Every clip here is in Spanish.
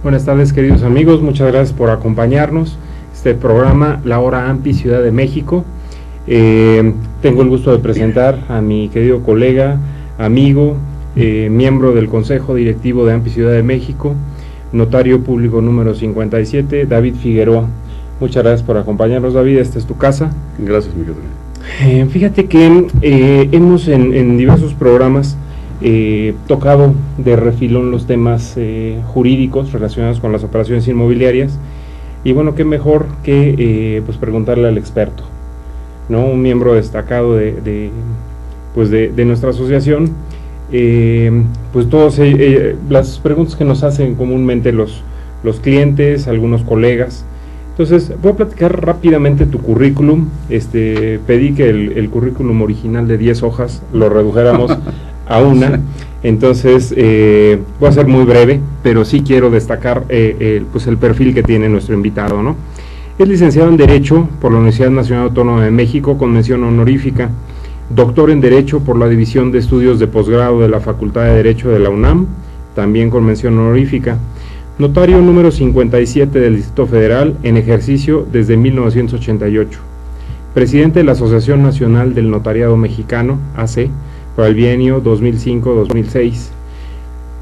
Buenas tardes, queridos amigos, muchas gracias por acompañarnos. Este programa, La Hora AMPI, Ciudad de México. Tengo el gusto de presentar a mi querido colega, amigo, miembro del Consejo Directivo de AMPI Ciudad de México, notario público número 57, David Figueroa. Muchas gracias por acompañarnos, David, esta es tu casa. Gracias, Miguel. Fíjate que hemos en diversos programas tocado de refilón los temas jurídicos relacionados con las operaciones inmobiliarias, y bueno, qué mejor que pues preguntarle al experto, ¿no? Un miembro destacado de nuestra asociación. Pues todas las preguntas que nos hacen comúnmente los clientes, algunos colegas. Entonces voy a platicar rápidamente tu currículum. Pedí que el currículum original de 10 hojas lo redujéramos a una, entonces voy a ser muy breve, pero sí quiero destacar pues el perfil que tiene nuestro invitado, ¿no? Es licenciado en Derecho por la Universidad Nacional Autónoma de México con mención honorífica, doctor en Derecho por la División de Estudios de Posgrado de la Facultad de Derecho de la UNAM, también con mención honorífica, notario número 57 del Distrito Federal en ejercicio desde 1988, presidente de la Asociación Nacional del Notariado Mexicano, AC, para el bienio 2005-2006,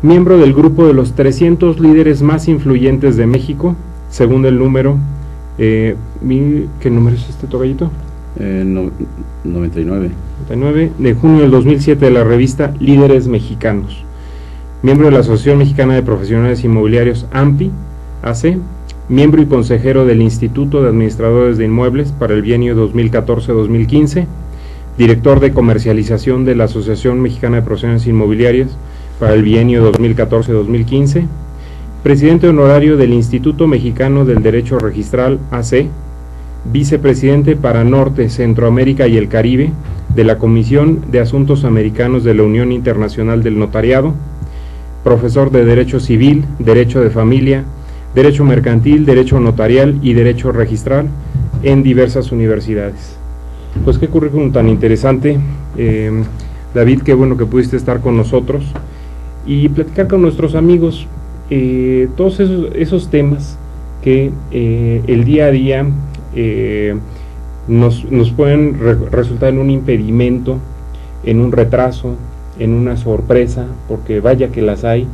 miembro del grupo de los 300 líderes más influyentes de México, según el número, ¿qué número es este, tocallito? 99. 99, de junio del 2007, de la revista Líderes Mexicanos, miembro de la Asociación Mexicana de Profesionales Inmobiliarios, AMPI, AC, miembro y consejero del Instituto de Administradores de Inmuebles para el bienio 2014-2015, director de comercialización de la Asociación Mexicana de Profesiones Inmobiliarias para el bienio 2014-2015, presidente honorario del Instituto Mexicano del Derecho Registral, AC, vicepresidente para Norte, Centroamérica y el Caribe de la Comisión de Asuntos Americanos de la Unión Internacional del Notariado, profesor de Derecho Civil, Derecho de Familia, Derecho Mercantil, Derecho Notarial y Derecho Registral en diversas universidades. Pues qué currículum tan interesante, David, qué bueno que pudiste estar con nosotros y platicar con nuestros amigos todos esos temas que el día a día nos pueden resultar en un impedimento, en un retraso, en una sorpresa, porque vaya que las hay,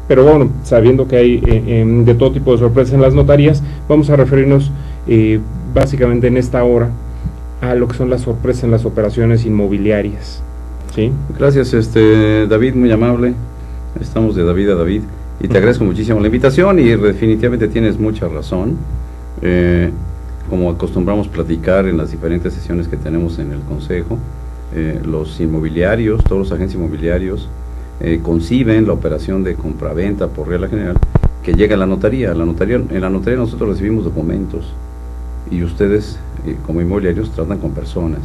pero bueno, sabiendo que hay de todo tipo de sorpresas en las notarías, vamos a referirnos básicamente en esta hora a lo que son las sorpresas en las operaciones inmobiliarias. ¿Sí? Gracias, David, muy amable. Estamos de David a David y te agradezco muchísimo la invitación y definitivamente tienes mucha razón. Como acostumbramos platicar en las diferentes sesiones que tenemos en el Consejo, los inmobiliarios, todos los agentes inmobiliarios conciben la operación de compraventa por regla general que llega a la notaría. En la notaría nosotros recibimos documentos y ustedes como inmobiliarios tratan con personas.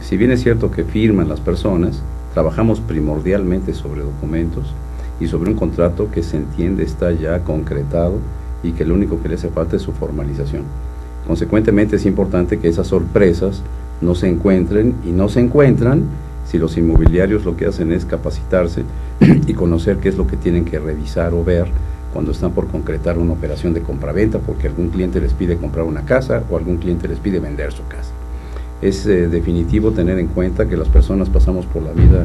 Si bien es cierto que firman las personas, trabajamos primordialmente sobre documentos y sobre un contrato que se entiende está ya concretado y que lo único que le hace falta es su formalización. Consecuentemente es importante que esas sorpresas no se encuentren y no se encuentran si los inmobiliarios lo que hacen es capacitarse y conocer qué es lo que tienen que revisar o ver cuando están por concretar una operación de compraventa, porque algún cliente les pide comprar una casa o algún cliente les pide vender su casa. Es definitivo tener en cuenta que las personas pasamos por la vida,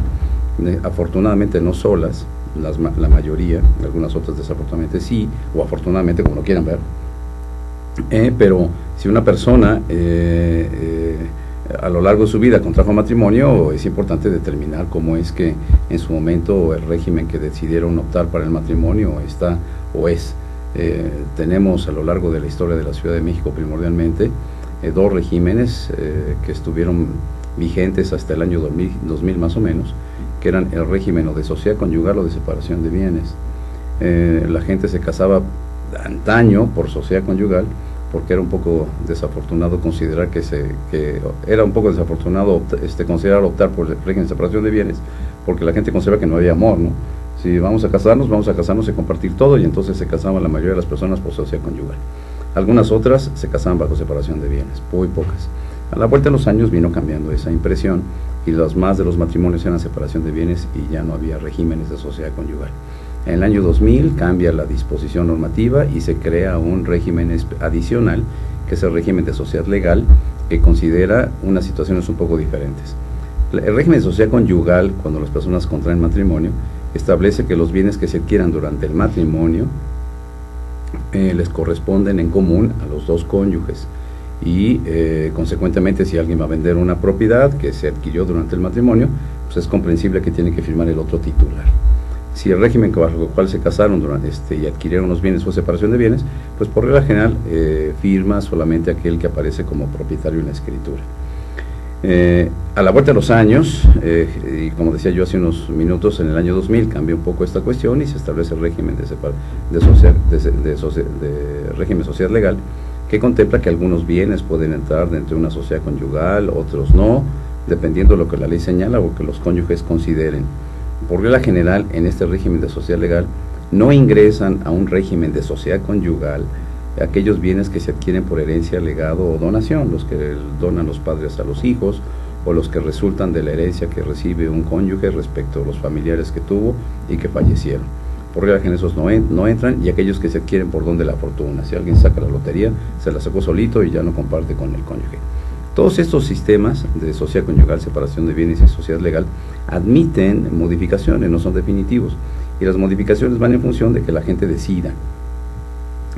afortunadamente no solas, la mayoría, algunas otras desafortunadamente sí, o afortunadamente, como lo quieran ver, pero si una persona a lo largo de su vida contrajo matrimonio, es importante determinar cómo es que en su momento el régimen que decidieron optar para el matrimonio está o es. Tenemos a lo largo de la historia de la Ciudad de México primordialmente dos regímenes que estuvieron vigentes hasta el año 2000 más o menos, que eran el régimen o de sociedad conyugal o de separación de bienes. La gente se casaba antaño por sociedad conyugal porque era un poco desafortunado considerar que era un poco desafortunado considerar optar por el régimen de separación de bienes, porque la gente considera que no había amor, ¿no? Si vamos a casarnos y compartir todo, y entonces se casaban la mayoría de las personas por sociedad conyugal. Algunas otras se casaban bajo separación de bienes, muy pocas. A la vuelta de los años vino cambiando esa impresión y los más de los matrimonios eran separación de bienes y ya no había regímenes de sociedad conyugal. En el año 2000 cambia la disposición normativa y se crea un régimen adicional, que es el régimen de sociedad legal, que considera unas situaciones un poco diferentes. El régimen de sociedad conyugal, cuando las personas contraen matrimonio, establece que los bienes que se adquieran durante el matrimonio les corresponden en común a los dos cónyuges y consecuentemente, si alguien va a vender una propiedad que se adquirió durante el matrimonio, pues es comprensible que tiene que firmar el otro titular. Si el régimen bajo el cual se casaron y adquirieron los bienes fue separación de bienes, pues por regla general firma solamente aquel que aparece como propietario en la escritura. A la vuelta de los años, y como decía yo hace unos minutos, en el año 2000 cambia un poco esta cuestión y se establece el régimen de régimen sociedad legal, que contempla que algunos bienes pueden entrar dentro de una sociedad conyugal, otros no, dependiendo de lo que la ley señala o que los cónyuges consideren. Por regla general, en este régimen de sociedad legal, no ingresan a un régimen de sociedad conyugal aquellos bienes que se adquieren por herencia, legado o donación, los que donan los padres a los hijos, o los que resultan de la herencia que recibe un cónyuge respecto a los familiares que tuvo y que fallecieron. Por regla general esos no entran, y aquellos que se adquieren por don de la fortuna. Si alguien saca la lotería, se la sacó solito y ya no comparte con el cónyuge. Todos estos sistemas de sociedad conyugal, separación de bienes y sociedad legal admiten modificaciones, no son definitivos, y las modificaciones van en función de que la gente decida,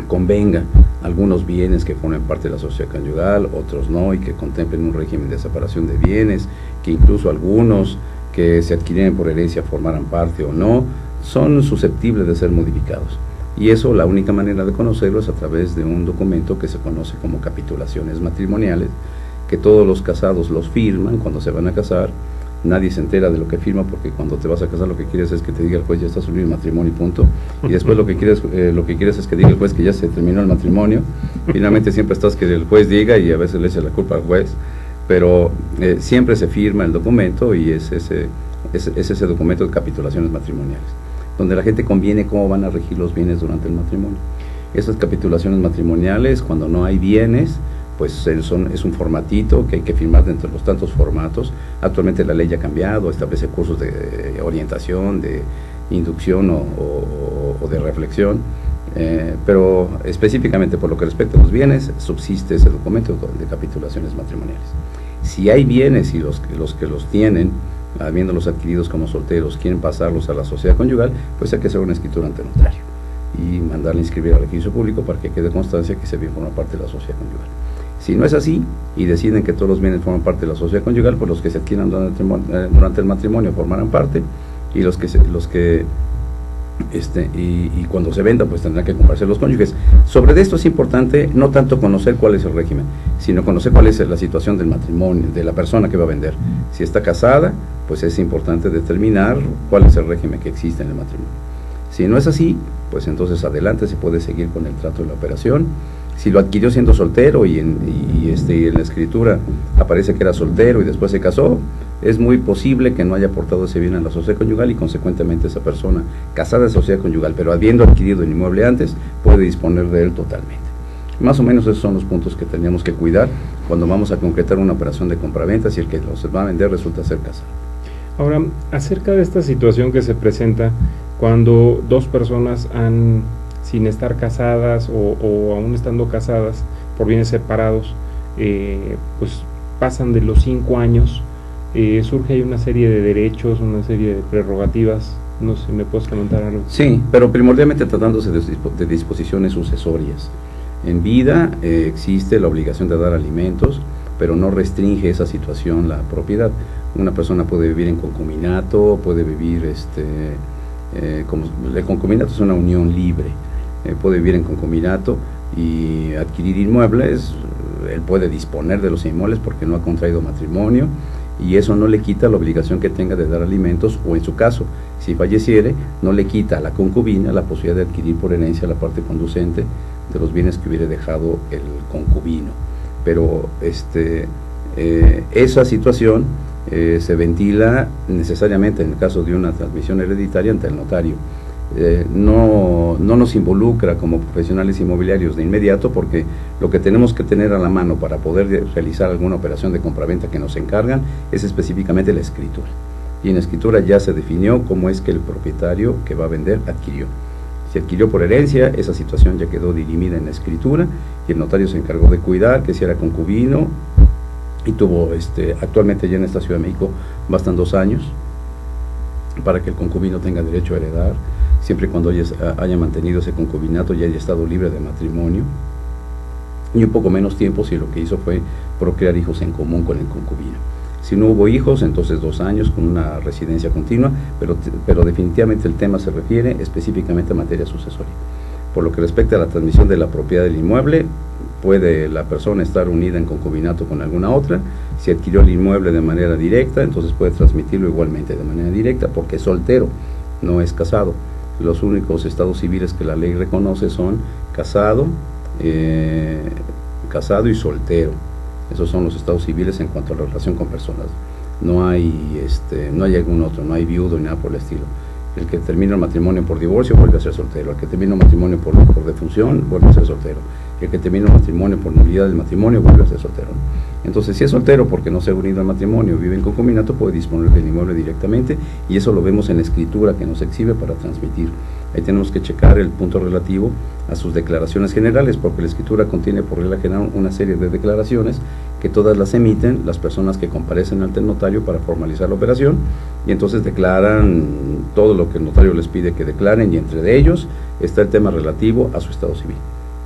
convenga algunos bienes que formen parte de la sociedad conyugal, otros no, y que contemplen un régimen de separación de bienes, que incluso algunos que se adquieren por herencia formaran parte o no, son susceptibles de ser modificados. Y eso, la única manera de conocerlo es a través de un documento que se conoce como capitulaciones matrimoniales, que todos los casados los firman cuando se van a casar. Nadie se entera de lo que firma, porque cuando te vas a casar lo que quieres es que te diga el juez ya estás unido en matrimonio y punto, y después lo que quieres es que diga el juez que ya se terminó el matrimonio. Finalmente siempre estás que el juez diga, y a veces le echa la culpa al juez, pero siempre se firma el documento, y es ese documento de capitulaciones matrimoniales, donde la gente conviene cómo van a regir los bienes durante el matrimonio. Esas capitulaciones matrimoniales, cuando no hay bienes, pues es un formatito que hay que firmar dentro de los tantos formatos. Actualmente la ley ya ha cambiado, establece cursos de orientación, de inducción o de reflexión, pero específicamente por lo que respecta a los bienes, subsiste ese documento de capitulaciones matrimoniales. Si hay bienes y los que los tienen, habiéndolos adquiridos como solteros, quieren pasarlos a la sociedad conyugal, pues hay que hacer una escritura ante notario y mandarle inscribir al registro público para que quede constancia que se bien forma parte de la sociedad conyugal. Si no es así y deciden que todos los bienes forman parte de la sociedad conyugal, pues los que se adquieran durante el matrimonio formarán parte, y y cuando se venda pues tendrán que comprarse los cónyuges. Sobre esto es importante no tanto conocer cuál es el régimen, sino conocer cuál es la situación del matrimonio, de la persona que va a vender. Si está casada, pues es importante determinar cuál es el régimen que existe en el matrimonio. Si no es así, pues entonces adelante se puede seguir con el trato de la operación. Si lo adquirió siendo soltero y en la escritura aparece que era soltero y después se casó, es muy posible que no haya aportado ese bien a la sociedad conyugal, y consecuentemente esa persona casada en sociedad conyugal, pero habiendo adquirido el inmueble antes, puede disponer de él totalmente. Más o menos esos son los puntos que teníamos que cuidar cuando vamos a concretar una operación de compraventa, si el que los va a vender resulta ser casado. Ahora, acerca de esta situación que se presenta cuando dos personas sin estar casadas o aún estando casadas por bienes separados, pues pasan de los 5 años, surge ahí una serie de derechos, una serie de prerrogativas. No sé, ¿me puedes comentar algo? Sí, pero primordialmente tratándose de disposiciones sucesorias. En vida existe la obligación de dar alimentos, pero no restringe esa situación la propiedad. Una persona puede vivir en concubinato, puede vivir, el concubinato es una unión libre, puede vivir en concubinato y adquirir inmuebles. Él puede disponer de los inmuebles porque no ha contraído matrimonio, y eso no le quita la obligación que tenga de dar alimentos, o en su caso, si falleciere, no le quita a la concubina la posibilidad de adquirir por herencia la parte conducente de los bienes que hubiera dejado el concubino. Pero esa situación se ventila necesariamente en el caso de una transmisión hereditaria ante el notario. No nos involucra como profesionales inmobiliarios de inmediato, porque lo que tenemos que tener a la mano para poder realizar alguna operación de compraventa que nos encargan es específicamente la escritura. y en escritura ya se definió cómo es que el propietario que va a vender adquirió. Si adquirió por herencia, esa situación ya quedó dirimida en la escritura y el notario se encargó de cuidar que si era concubino y tuvo, actualmente ya en esta Ciudad de México bastan 2 años para que el concubino tenga derecho a heredar, siempre y cuando haya mantenido ese concubinato y haya estado libre de matrimonio, y un poco menos tiempo si lo que hizo fue procrear hijos en común con el concubino. Si no hubo hijos, entonces 2 años con una residencia continua, pero definitivamente el tema se refiere específicamente a materia sucesoria. Por lo que respecta a la transmisión de la propiedad del inmueble, puede la persona estar unida en concubinato con alguna otra. Si adquirió el inmueble de manera directa, entonces puede transmitirlo igualmente de manera directa, porque es soltero, no es casado. Los únicos estados civiles que la ley reconoce son casado y soltero. Esos son los estados civiles en cuanto a la relación con personas. No hay algún otro, no hay viudo ni nada por el estilo. El que termina el matrimonio por divorcio vuelve a ser soltero. El que termina el matrimonio por defunción vuelve a ser soltero. El que termina el matrimonio por nulidad del matrimonio vuelve a ser soltero. Entonces, si es soltero porque no se ha unido al matrimonio, vive en concubinato, puede disponer del inmueble directamente, y eso lo vemos en la escritura que nos exhibe para transmitir. Ahí tenemos que checar el punto relativo a sus declaraciones generales, porque la escritura contiene por regla general una serie de declaraciones que todas las emiten las personas que comparecen ante el notario para formalizar la operación, y entonces declaran todo lo que el notario les pide que declaren, y entre ellos está el tema relativo a su estado civil.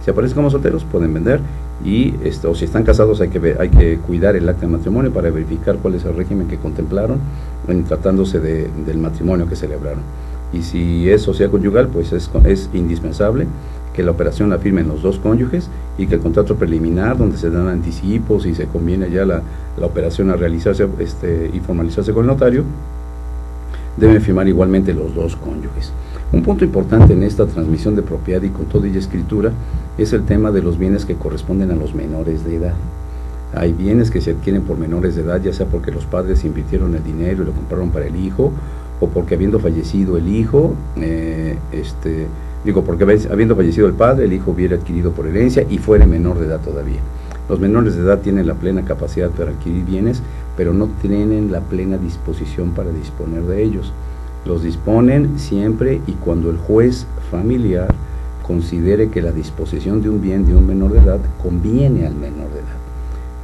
Si aparecen como solteros, pueden vender, y o si están casados, hay que cuidar el acta de matrimonio para verificar cuál es el régimen que contemplaron en tratándose del matrimonio que celebraron. Y si es sociedad conyugal, pues es indispensable que la operación la firmen los 2 cónyuges, y que el contrato preliminar, donde se dan anticipos y se conviene ya la operación a realizarse y formalizarse con el notario, deben firmar igualmente los 2 cónyuges. Un punto importante en esta transmisión de propiedad y con toda ella escritura es el tema de los bienes que corresponden a los menores de edad. Hay bienes que se adquieren por menores de edad, ya sea porque los padres invirtieron el dinero y lo compraron para el hijo, o porque habiendo fallecido el hijo, porque habiendo fallecido el padre, el hijo hubiera adquirido por herencia y fuera menor de edad todavía. Los menores de edad tienen la plena capacidad para adquirir bienes, pero no tienen la plena disposición para disponer de ellos. Los disponen siempre y cuando el juez familiar considere que la disposición de un bien de un menor de edad conviene al menor de edad.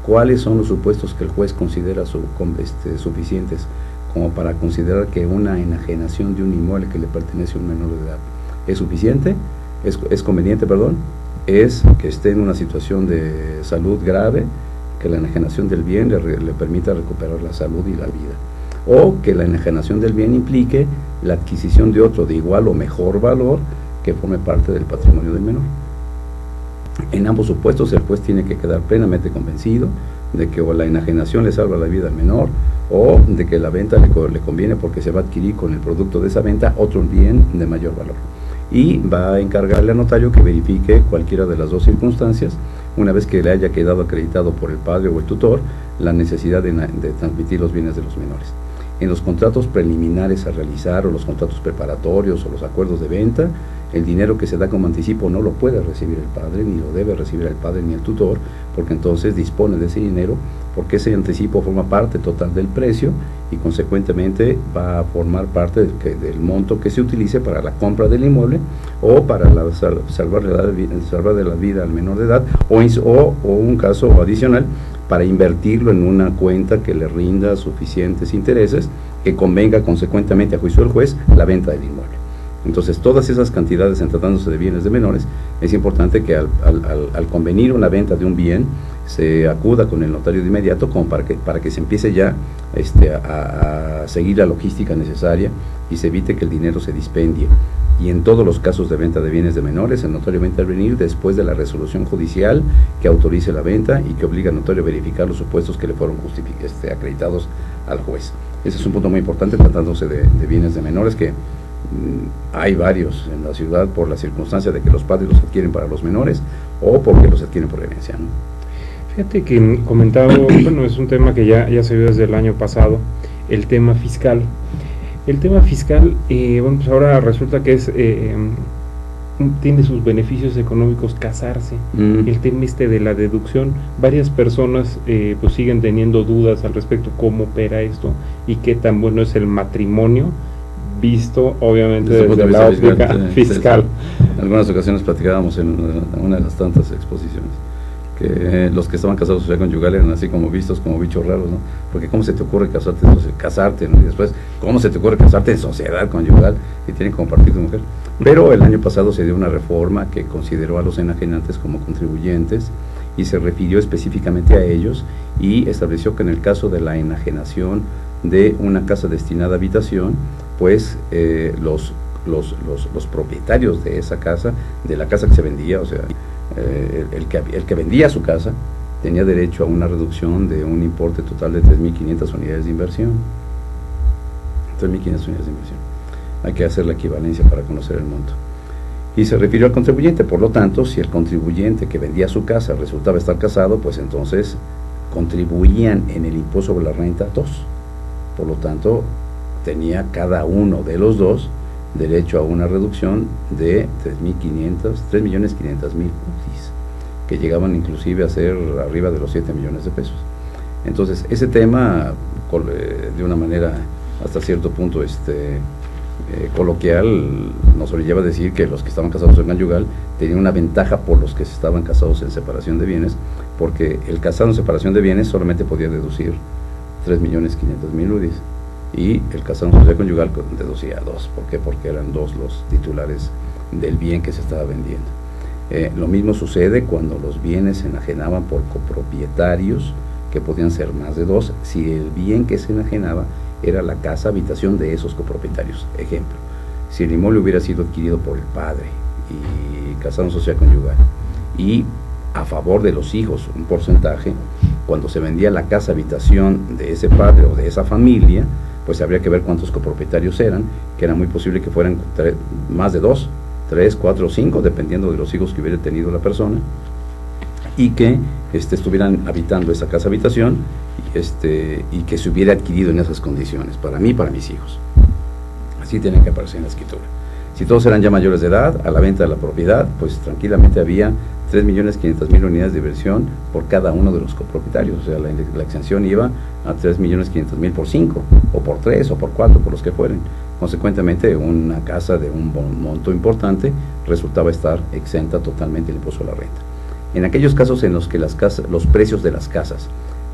¿Cuáles son los supuestos que el juez considera suficientes como para considerar que una enajenación de un inmueble que le pertenece a un menor de edad es suficiente? Es conveniente, es que esté en una situación de salud grave, que la enajenación del bien le permita recuperar la salud y la vida, o que la enajenación del bien implique la adquisición de otro de igual o mejor valor que forme parte del patrimonio del menor. En ambos supuestos el juez tiene que quedar plenamente convencido de que o la enajenación le salva la vida al menor, o de que la venta le conviene porque se va a adquirir con el producto de esa venta otro bien de mayor valor. Y va a encargarle al notario que verifique cualquiera de las 2 circunstancias, una vez que le haya quedado acreditado por el padre o el tutor la necesidad de transmitir los bienes de los menores. En los contratos preliminares a realizar, o los contratos preparatorios, o los acuerdos de venta, el dinero que se da como anticipo no lo puede recibir el padre, ni lo debe recibir el padre ni el tutor, porque entonces dispone de ese dinero, porque ese anticipo forma parte total del precio y consecuentemente va a formar parte del monto que se utilice para la compra del inmueble, o para salvarle la vida al menor de edad, o un caso adicional, para invertirlo en una cuenta que le rinda suficientes intereses, que convenga consecuentemente a juicio del juez la venta del inmueble. Entonces, todas esas cantidades, en tratándose de bienes de menores, es importante que al convenir una venta de un bien, se acuda con el notario de inmediato, como para que se empiece ya a seguir la logística necesaria y se evite que el dinero se dispendie. Y en todos los casos de venta de bienes de menores, el notario va a intervenir después de la resolución judicial que autorice la venta y que obliga al notario a verificar los supuestos que le fueron acreditados al juez. Ese es un punto muy importante tratándose de bienes de menores, que hay varios en la ciudad por la circunstancia de que los padres los adquieren para los menores o porque los adquieren por herencia, ¿no? Fíjate que comentaba, es un tema que ya se vio desde el año pasado, el tema fiscal. El tema fiscal, pues ahora resulta que es tiene sus beneficios económicos casarse. El tema de la deducción, varias personas pues siguen teniendo dudas al respecto cómo opera esto y qué tan bueno es el matrimonio visto obviamente desde la óptica fiscal. En algunas ocasiones platicábamos en una de las tantas exposiciones que los que estaban casados sociedad conyugal eran así como vistos como bichos raros, ¿no? Porque ¿cómo se te ocurre casarte, ¿no? Y después, ¿cómo se te ocurre casarte en sociedad conyugal y tienen que compartir tu mujer? Pero el año pasado se dio una reforma que consideró a los enajenantes como contribuyentes y se refirió específicamente a ellos y estableció que en el caso de la enajenación de una casa destinada a habitación, pues los propietarios de esa casa, de la casa que se vendía, o sea, el que vendía su casa, tenía derecho a una reducción de un importe total de 3.500 unidades de inversión. 3.500 unidades de inversión. Hay que hacer la equivalencia para conocer el monto. Y se refirió al contribuyente, por lo tanto, si el contribuyente que vendía su casa resultaba estar casado, pues entonces contribuían en el impuesto sobre la renta dos. Por lo tanto, tenía cada uno de los dos derecho a una reducción de 3.500.000 UDIs, que llegaban inclusive a ser arriba de los 7 millones de pesos. Entonces, ese tema, de una manera hasta cierto punto coloquial, nos orillaba a decir que los que estaban casados en conyugal tenían una ventaja por los que estaban casados en separación de bienes, porque el casado en separación de bienes solamente podía deducir 3.500.000 UDIs, y el casado en sociedad conyugal deducía dos. ¿Por qué? Porque eran dos los titulares del bien que se estaba vendiendo. Lo mismo sucede cuando los bienes se enajenaban por copropietarios, que podían ser más de dos, si el bien que se enajenaba era la casa habitación de esos copropietarios. Ejemplo, si el inmueble hubiera sido adquirido por el padre y casado en sociedad conyugal, y a favor de los hijos un porcentaje, cuando se vendía la casa habitación de ese padre o de esa familia, pues habría que ver cuántos copropietarios eran, que era muy posible que fueran más de 2, 3, 4 o 5, dependiendo de los hijos que hubiera tenido la persona, y que estuvieran habitando esa casa habitación, y que se hubiera adquirido en esas condiciones, para mí y para mis hijos. Así tienen que aparecer en la escritura. Si todos eran ya mayores de edad, a la venta de la propiedad, pues tranquilamente había 3.500.000 unidades de inversión por cada uno de los copropietarios. O sea, la exención iba a 3.500.000 por 5, o por 3, o por 4, por los que fueren. Consecuentemente, una casa de un monto importante resultaba estar exenta totalmente del impuesto a la renta. En aquellos casos en los que los precios de las casas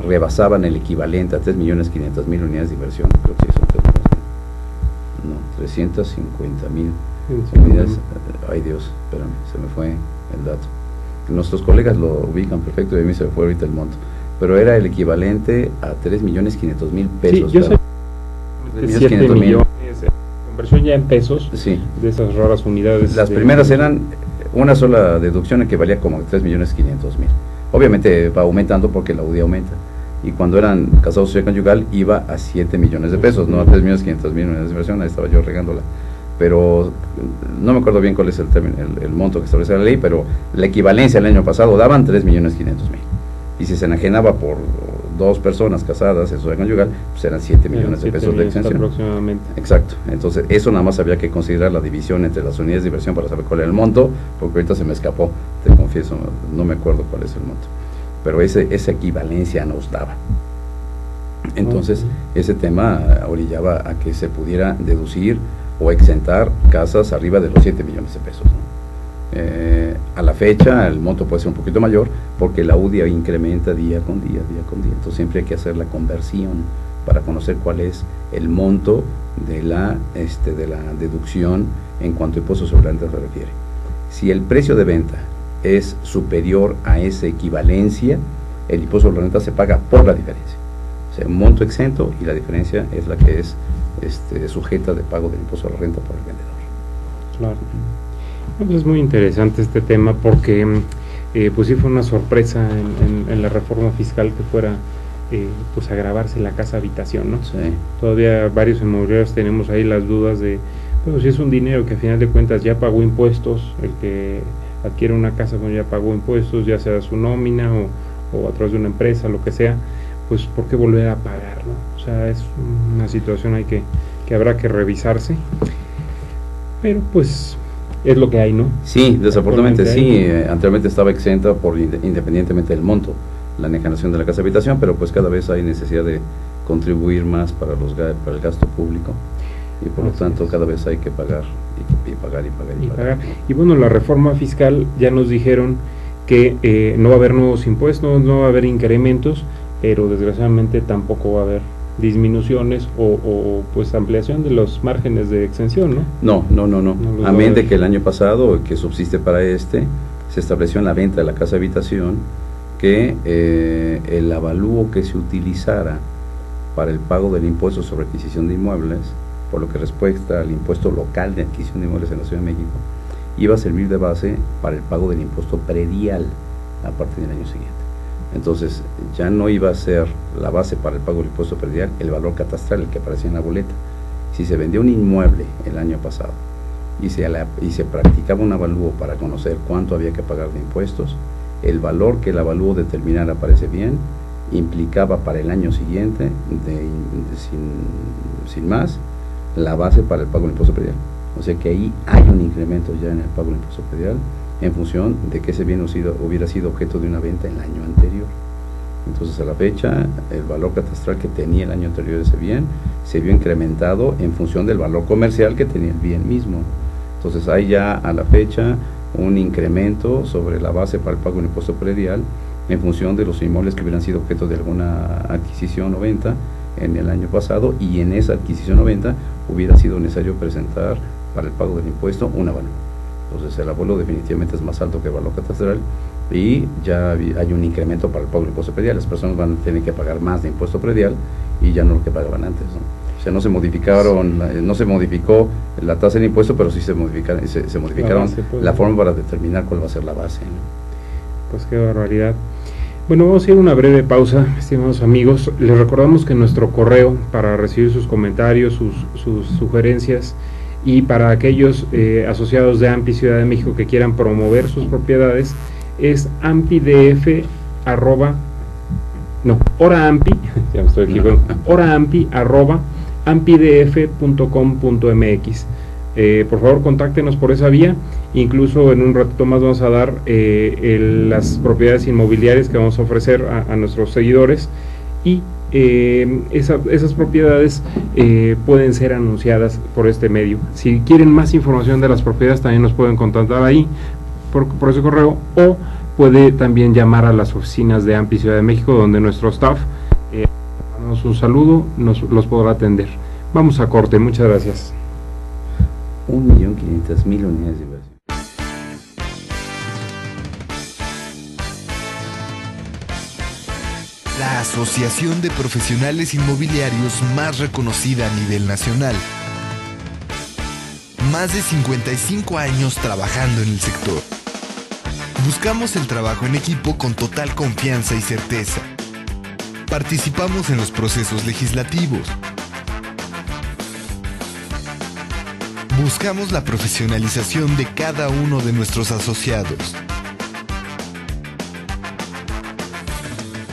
rebasaban el equivalente a 3.500.000 unidades de inversión, creo que son 350.000 unidades. Ay Dios, espérame, se me fue el dato. Nuestros colegas lo ubican perfecto y a mí se me fue ahorita el monto, pero era el equivalente a 3.500.000 pesos. Sí, yo sé, 7 millones, conversión ya en pesos, sí, de esas raras unidades. Las primeras eran una sola deducción que valía como 3.500.000. Obviamente va aumentando porque la UDI aumenta, y cuando eran casados sociedad conyugal iba a 7 millones de pesos, no a 3.500.000 unidades de inversión. Ahí estaba yo regándola, pero no me acuerdo bien cuál es el monto que establece la ley, pero la equivalencia el año pasado daban 3.500.000, y si se enajenaba por dos personas casadas en sociedad conyugal, pues eran 7 millones de pesos de exención aproximadamente. Exacto. Entonces eso nada más había que considerar la división entre las unidades de inversión para saber cuál era el monto, porque ahorita se me escapó, te confieso, no me acuerdo cuál es el monto, pero esa equivalencia nos daba. Entonces ese tema orillaba a que se pudiera deducir o exentar casas arriba de los 7 millones de pesos, ¿no? A la fecha el monto puede ser un poquito mayor porque la UDI incrementa día con día, entonces siempre hay que hacer la conversión para conocer cuál es el monto de la deducción en cuanto a impuesto sobre la renta se refiere. Si el precio de venta es superior a esa equivalencia, el impuesto sobre la renta se paga por la diferencia. O sea, un monto exento y la diferencia es la que es sujeta de pago del impuesto sobre la renta por el vendedor. Claro. Pues es muy interesante este tema porque pues sí fue una sorpresa en la reforma fiscal que fuera pues agravarse la casa habitación, ¿no? Sí. Todavía varios inmobiliarios tenemos ahí las dudas de, bueno, si es un dinero que a final de cuentas ya pagó impuestos, el que adquiere una casa bueno, ya pagó impuestos, ya sea su nómina o a través de una empresa, lo que sea, pues ¿por qué volver a pagar, no? O sea, es una situación ahí que habrá que revisarse, pero pues es lo que hay, ¿no? Sí, desafortunadamente sí. Actualmente Anteriormente estaba exenta independientemente del monto, la enajenación de la casa habitación, pero pues cada vez hay necesidad de contribuir más para el gasto público y por lo tanto cada vez hay que pagar y pagar. Y bueno, la reforma fiscal ya nos dijeron que no va a haber nuevos impuestos, no va a haber incrementos, pero desgraciadamente tampoco va a haber disminuciones o pues ampliación de los márgenes de exención, ¿no? No. Amén de que el año pasado, que subsiste para se estableció en la venta de la casa habitación que el avalúo que se utilizara para el pago del impuesto sobre adquisición de inmuebles, por lo que respecta al impuesto local de adquisición de inmuebles en la Ciudad de México, iba a servir de base para el pago del impuesto predial a partir del año siguiente. Entonces ya no iba a ser la base para el pago del impuesto predial el valor catastral, el que aparecía en la boleta. Si se vendió un inmueble el año pasado y se practicaba un avalúo para conocer cuánto había que pagar de impuestos, el valor que el avalúo determinara, parece bien, implicaba para el año siguiente, sin más, la base para el pago del impuesto predial. O sea que ahí hay un incremento ya en el pago del impuesto predial en función de que ese bien hubiera sido objeto de una venta en el año anterior. Entonces a la fecha el valor catastral que tenía el año anterior ese bien se vio incrementado en función del valor comercial que tenía el bien mismo. Entonces hay ya a la fecha un incremento sobre la base para el pago del impuesto predial en función de los inmuebles que hubieran sido objeto de alguna adquisición o venta en el año pasado, y en esa adquisición o venta hubiera sido necesario presentar para el pago del impuesto un avalúo. Entonces el avalúo definitivamente es más alto que el valor catastral y ya hay un incremento para el pago del impuesto predial. Las personas van a tener que pagar más de impuesto predial y ya no lo que pagaban antes, ¿no? O sea, no se modificó la tasa del impuesto, pero sí se modificaron la forma para determinar cuál va a ser la base, ¿no? Pues qué barbaridad. Bueno, vamos a ir a una breve pausa, estimados amigos. Les recordamos que nuestro correo para recibir sus comentarios, sus sugerencias, y para aquellos asociados de AMPI Ciudad de México que quieran promover sus propiedades, es oraampi@ampidf.com.mx. Por favor, contáctenos por esa vía. Incluso en un ratito más vamos a dar las propiedades inmobiliarias que vamos a ofrecer a nuestros seguidores, y esas propiedades pueden ser anunciadas por este medio. Si quieren más información de las propiedades, también nos pueden contactar ahí por ese correo, o puede también llamar a las oficinas de AMPI Ciudad de México, donde nuestro staff, mandamos un saludo, los podrá atender. Vamos a corte, muchas gracias. 1.500.000 unidades de inversión. La asociación de profesionales inmobiliarios más reconocida a nivel nacional. Más de 55 años trabajando en el sector. Buscamos el trabajo en equipo con total confianza y certeza. Participamos en los procesos legislativos. Buscamos la profesionalización de cada uno de nuestros asociados.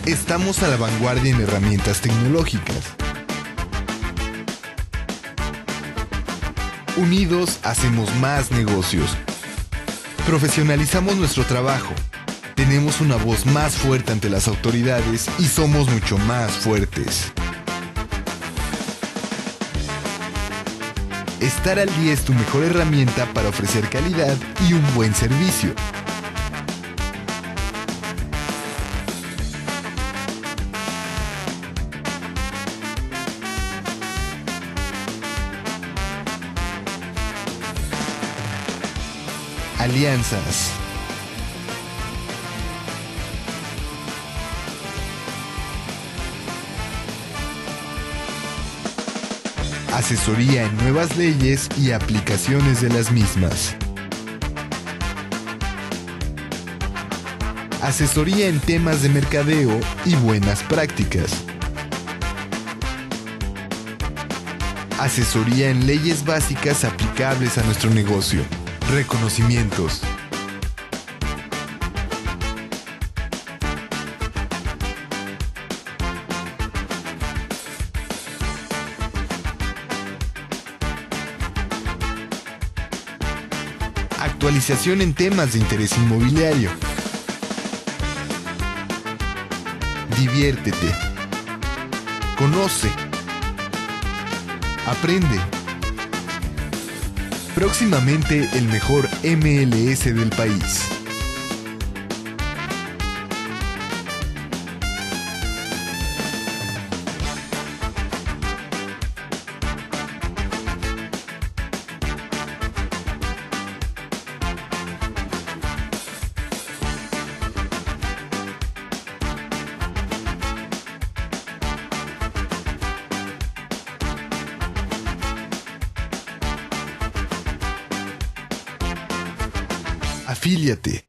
Estamos a la vanguardia en herramientas tecnológicas. Unidos hacemos más negocios. Profesionalizamos nuestro trabajo. Tenemos una voz más fuerte ante las autoridades y somos mucho más fuertes. Estar al día es tu mejor herramienta para ofrecer calidad y un buen servicio. Alianzas. Asesoría en nuevas leyes y aplicaciones de las mismas. Asesoría en temas de mercadeo y buenas prácticas. Asesoría en leyes básicas aplicables a nuestro negocio. Reconocimientos. actualización en temas de interés inmobiliario. Diviértete. Conoce. Aprende. Próximamente el mejor MLS del país. Afíliate.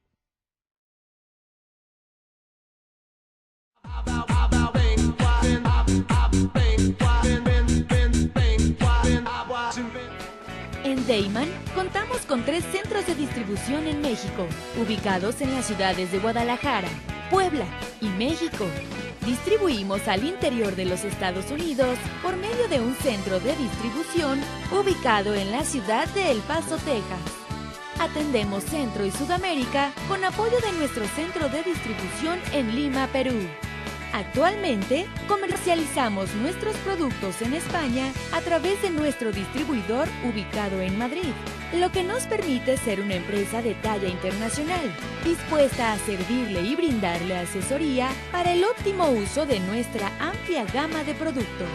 En Deiman contamos con 3 centros de distribución en México, ubicados en las ciudades de Guadalajara, Puebla y México. Distribuimos al interior de los Estados Unidos por medio de un centro de distribución ubicado en la ciudad de El Paso, Texas. Atendemos Centro y Sudamérica con apoyo de nuestro centro de distribución en Lima, Perú. Actualmente, comercializamos nuestros productos en España a través de nuestro distribuidor ubicado en Madrid, lo que nos permite ser una empresa de talla internacional, dispuesta a servirle y brindarle asesoría para el óptimo uso de nuestra amplia gama de productos.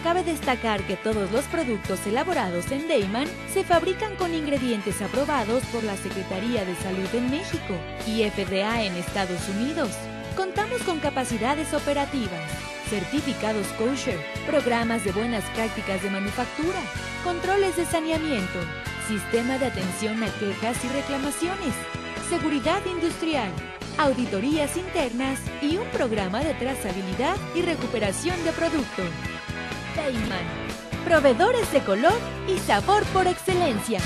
Cabe destacar que todos los productos elaborados en Deiman se fabrican con ingredientes aprobados por la Secretaría de Salud en México y FDA en Estados Unidos. Contamos con capacidades operativas, certificados kosher, programas de buenas prácticas de manufactura, controles de saneamiento, sistema de atención a quejas y reclamaciones, seguridad industrial, auditorías internas y un programa de trazabilidad y recuperación de producto. Deiman, proveedores de color y sabor por excelencia.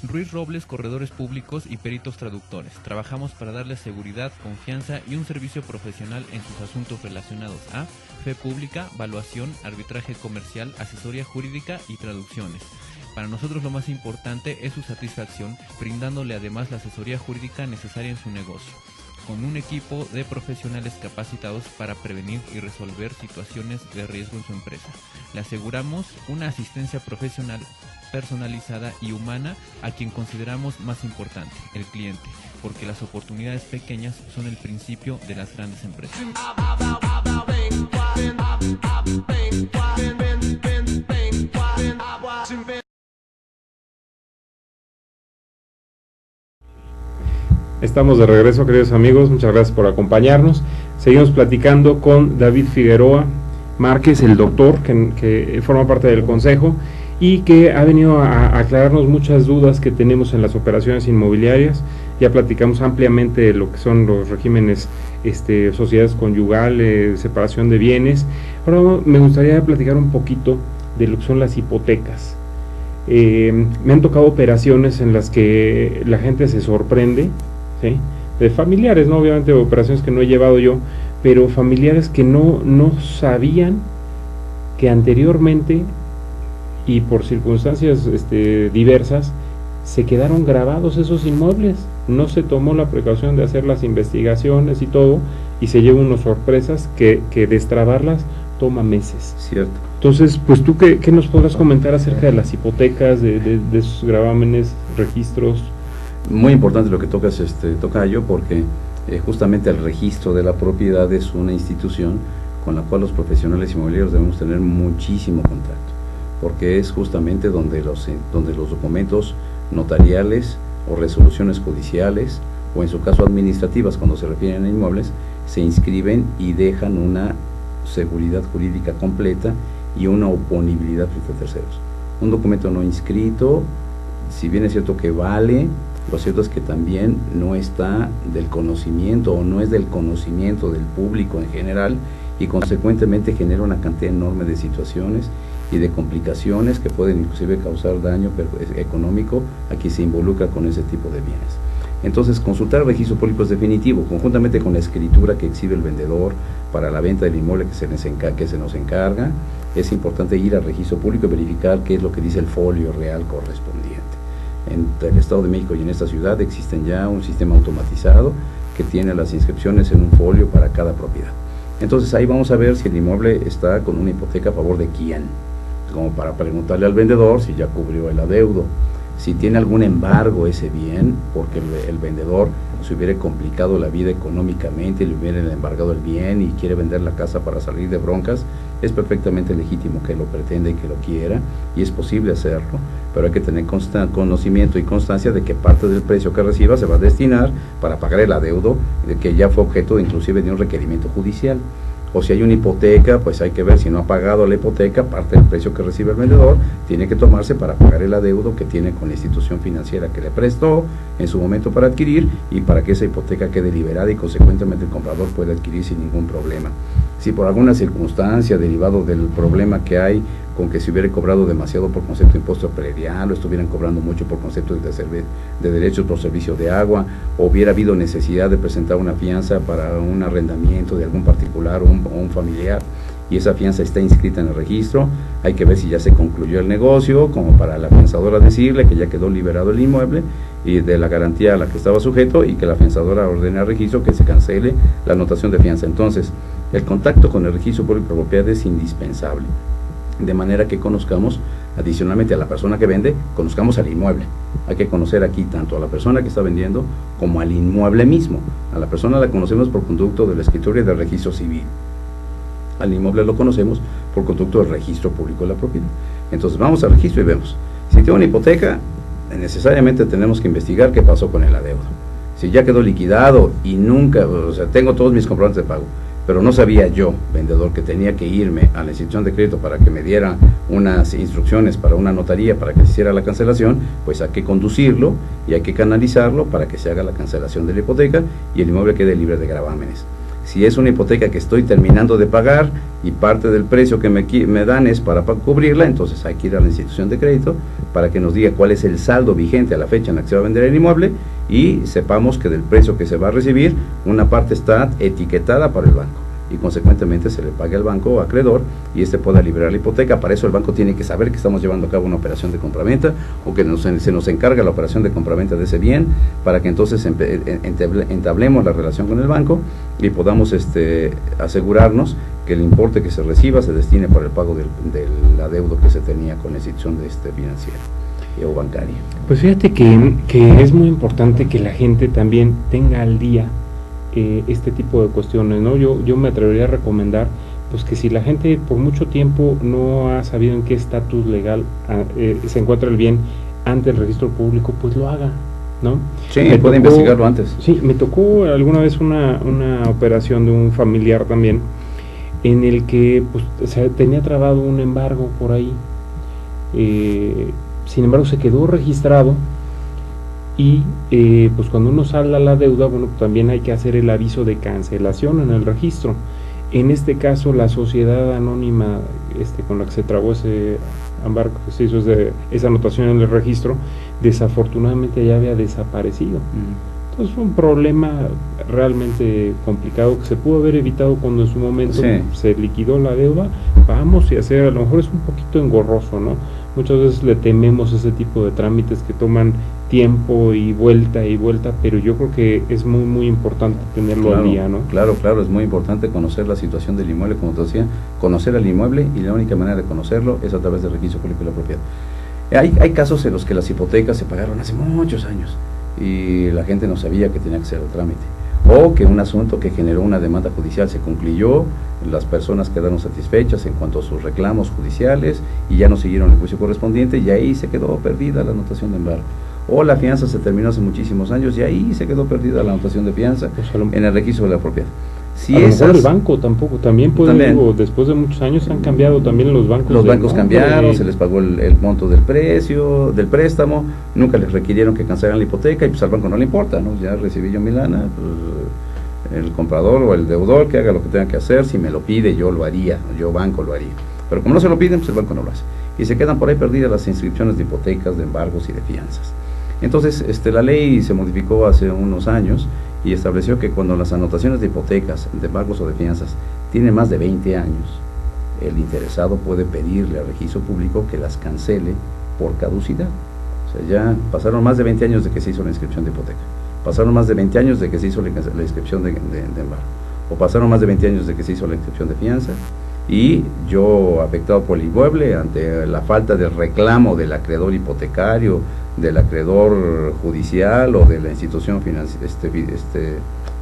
Ruiz Robles, corredores públicos y peritos traductores. Trabajamos para darles seguridad, confianza y un servicio profesional en sus asuntos relacionados a fe pública, valuación, arbitraje comercial, asesoría jurídica y traducciones. Para nosotros lo más importante es su satisfacción, brindándole además la asesoría jurídica necesaria en su negocio, con un equipo de profesionales capacitados para prevenir y resolver situaciones de riesgo en su empresa. Le aseguramos una asistencia profesional personalizada y humana a quien consideramos más importante, el cliente, porque las oportunidades pequeñas son el principio de las grandes empresas. Estamos de regreso, queridos amigos, muchas gracias por acompañarnos. Seguimos platicando con David Figueroa Márquez, el doctor que forma parte del consejo y que ha venido a aclararnos muchas dudas que tenemos en las operaciones inmobiliarias. Ya platicamos ampliamente de lo que son los regímenes, sociedades conyugales, separación de bienes. Ahora me gustaría platicar un poquito de lo que son las hipotecas. Me han tocado operaciones en las que la gente se sorprende, ¿sí?, de familiares, ¿no? Obviamente operaciones que no he llevado yo, pero familiares que no sabían que anteriormente y por circunstancias diversas se quedaron grabados esos inmuebles, no se tomó la precaución de hacer las investigaciones y todo, y se lleva unas sorpresas que destrabarlas toma meses. Cierto. Entonces, pues tú, ¿qué nos podrás comentar acerca de las hipotecas, de esos gravámenes, registros? Muy importante lo que tocas, Tocayo, porque justamente el registro de la propiedad es una institución con la cual los profesionales inmobiliarios debemos tener muchísimo contacto, porque es justamente donde los documentos notariales o resoluciones judiciales, o en su caso administrativas, cuando se refieren a inmuebles, se inscriben y dejan una seguridad jurídica completa y una oponibilidad frente a terceros. Un documento no inscrito, si bien es cierto que vale, lo cierto es que también no está del conocimiento o no es del conocimiento del público en general, y consecuentemente genera una cantidad enorme de situaciones y de complicaciones que pueden inclusive causar daño económico a quien se involucra con ese tipo de bienes. Entonces, consultar el registro público es definitivo, conjuntamente con la escritura que exhibe el vendedor para la venta del inmueble que se nos encarga. Es importante ir al registro público y verificar qué es lo que dice el folio real correspondiente. En el Estado de México y en esta ciudad existen ya un sistema automatizado que tiene las inscripciones en un folio para cada propiedad. Entonces ahí vamos a ver si el inmueble está con una hipoteca a favor de quién, como para preguntarle al vendedor si ya cubrió el adeudo, si tiene algún embargo ese bien, porque el vendedor se hubiera complicado la vida económicamente, le hubiera embargado el bien y quiere vender la casa para salir de broncas. Es perfectamente legítimo que lo pretenda y que lo quiera, y es posible hacerlo, pero hay que tener conocimiento y constancia de que parte del precio que reciba se va a destinar para pagar el adeudo, de que ya fue objeto inclusive de un requerimiento judicial. O si hay una hipoteca, pues hay que ver si no ha pagado la hipoteca, parte del precio que recibe el vendedor tiene que tomarse para pagar el adeudo que tiene con la institución financiera que le prestó en su momento para adquirir, y para que esa hipoteca quede liberada y consecuentemente el comprador pueda adquirir sin ningún problema. Si por alguna circunstancia derivado del problema que hay con que se hubiera cobrado demasiado por concepto de impuesto predial, o estuvieran cobrando mucho por concepto de derechos por servicio de agua, o hubiera habido necesidad de presentar una fianza para un arrendamiento de algún particular o un familiar, y esa fianza está inscrita en el registro, hay que ver si ya se concluyó el negocio, como para la afianzadora decirle que ya quedó liberado el inmueble y de la garantía a la que estaba sujeto, y que la afianzadora ordene al registro que se cancele la anotación de fianza. Entonces, el contacto con el registro público de propiedad es indispensable, de manera que conozcamos, adicionalmente a la persona que vende, conozcamos al inmueble. Hay que conocer aquí tanto a la persona que está vendiendo como al inmueble mismo. A la persona la conocemos por conducto de la escritura y del registro civil. Al inmueble lo conocemos por conducto del registro público de la propiedad. Entonces vamos al registro y vemos. Si tengo una hipoteca, necesariamente tenemos que investigar qué pasó con el adeudo. Si ya quedó liquidado y nunca, o sea, tengo todos mis comprobantes de pago, pero no sabía yo, vendedor, que tenía que irme a la institución de crédito para que me diera unas instrucciones para una notaría para que se hiciera la cancelación, pues hay que conducirlo y hay que canalizarlo para que se haga la cancelación de la hipoteca y el inmueble quede libre de gravámenes. Si es una hipoteca que estoy terminando de pagar y parte del precio que me dan es para cubrirla, entonces hay que ir a la institución de crédito para que nos diga cuál es el saldo vigente a la fecha en la que se va a vender el inmueble, y sepamos que del precio que se va a recibir, una parte está etiquetada para el banco y consecuentemente se le pague al banco acreedor y este pueda liberar la hipoteca. Para eso el banco tiene que saber que estamos llevando a cabo una operación de compraventa, o que se nos encarga la operación de compraventa de ese bien, para que entonces entablemos la relación con el banco y podamos asegurarnos que el importe que se reciba se destine para el pago del adeudo que se tenía con la institución financiera o bancaria. Pues fíjate que es muy importante que la gente también tenga al día este tipo de cuestiones, ¿no? Yo me atrevería a recomendar pues que si la gente por mucho tiempo no ha sabido en qué estatus legal se encuentra el bien ante el registro público, pues lo haga, ¿no? Sí, puede investigarlo antes. Sí, me tocó alguna vez una operación de un familiar también, en el que pues tenía trabado un embargo por ahí, sin embargo se quedó registrado. Y pues cuando uno salda la deuda, bueno, también hay que hacer el aviso de cancelación en el registro. En este caso, la sociedad anónima con la que se trabó ese embargo, que se hizo esa anotación en el registro, desafortunadamente ya había desaparecido. Entonces fue un problema realmente complicado que se pudo haber evitado cuando en su momento se liquidó la deuda. Vamos y hacer, a lo mejor es un poquito engorroso, ¿no? Muchas veces le tememos ese tipo de trámites que toman tiempo y vuelta, pero yo creo que es muy muy importante tenerlo al día, ¿no? Claro, es muy importante conocer la situación del inmueble, como te decía, conocer al inmueble, y la única manera de conocerlo es a través del registro público de la propiedad. Hay casos en los que las hipotecas se pagaron hace muchos años y la gente no sabía que tenía que hacer el trámite, o que un asunto que generó una demanda judicial se concluyó, las personas quedaron satisfechas en cuanto a sus reclamos judiciales y ya no siguieron el juicio correspondiente, y ahí se quedó perdida la anotación de embargo. O la fianza se terminó hace muchísimos años y ahí se quedó perdida la anotación de fianza en el registro de la propiedad. Si el banco también puede, después de muchos años han cambiado también los bancos. Los bancos cambiaron, se les pagó el monto del préstamo, nunca les requirieron que cancelaran la hipoteca, y pues al banco no le importa, ¿no? Ya recibí yo mi lana, pues el comprador o el deudor que haga lo que tenga que hacer, si me lo pide yo lo haría, yo banco lo haría. Pero como no se lo piden, pues el banco no lo hace. Y se quedan por ahí perdidas las inscripciones de hipotecas, de embargos y de fianzas. Entonces, la ley se modificó hace unos años y estableció que cuando las anotaciones de hipotecas, de pagos o de fianzas tienen más de 20 años, el interesado puede pedirle al registro público que las cancele por caducidad. O sea, ya pasaron más de 20 años de que se hizo la inscripción de hipoteca, pasaron más de 20 años de que se hizo la inscripción de embargo, o pasaron más de 20 años de que se hizo la inscripción de fianza, y yo, afectado por el inmueble, ante la falta de reclamo del acreedor hipotecario, del acreedor judicial o de la institución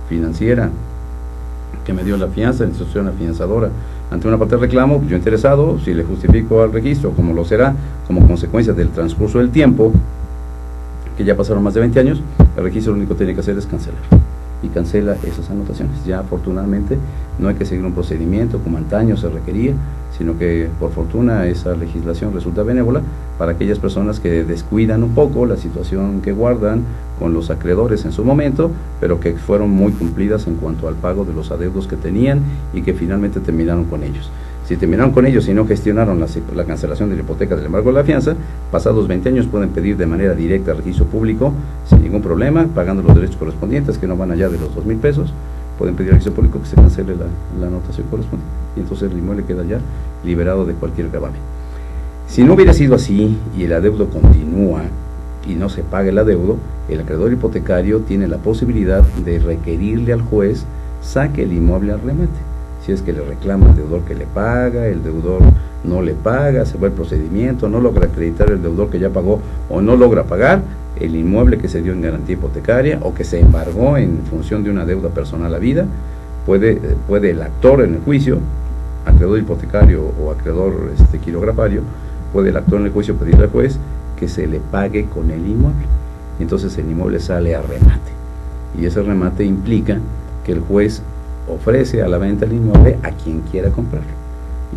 financiera que me dio la fianza, la institución afianzadora, ante una parte de reclamo, yo interesado, si le justifico al registro, como lo será, como consecuencia del transcurso del tiempo, que ya pasaron más de 20 años, el registro lo único que tiene que hacer es cancelar, y cancela esas anotaciones. Ya afortunadamente no hay que seguir un procedimiento como antaño se requería, sino que por fortuna esa legislación resulta benévola para aquellas personas que descuidan un poco la situación que guardan con los acreedores en su momento, pero que fueron muy cumplidas en cuanto al pago de los adeudos que tenían y que finalmente terminaron con ellos. Si terminaron con ellos y no gestionaron la cancelación de la hipoteca, del embargo de la fianza, pasados 20 años pueden pedir de manera directa al registro público sin ningún problema, pagando los derechos correspondientes, que no van allá de los 2,000 pesos, pueden pedir al registro público que se cancele la anotación correspondiente, y entonces el inmueble queda ya liberado de cualquier gravamen. Si no hubiera sido así y el adeudo continúa y no se paga el adeudo, el acreedor hipotecario tiene la posibilidad de requerirle al juez saque el inmueble al remate. Si es que le reclama al deudor que le paga, el deudor no le paga, se va el procedimiento, no logra acreditar el deudor que ya pagó o no logra pagar, el inmueble que se dio en garantía hipotecaria o que se embargó en función de una deuda personal a vida, puede el actor en el juicio, acreedor hipotecario o acreedor quirografario, puede el actor en el juicio pedirle al juez que se le pague con el inmueble. Entonces el inmueble sale a remate, y ese remate implica que el juez ofrece a la venta el inmueble a quien quiera comprarlo,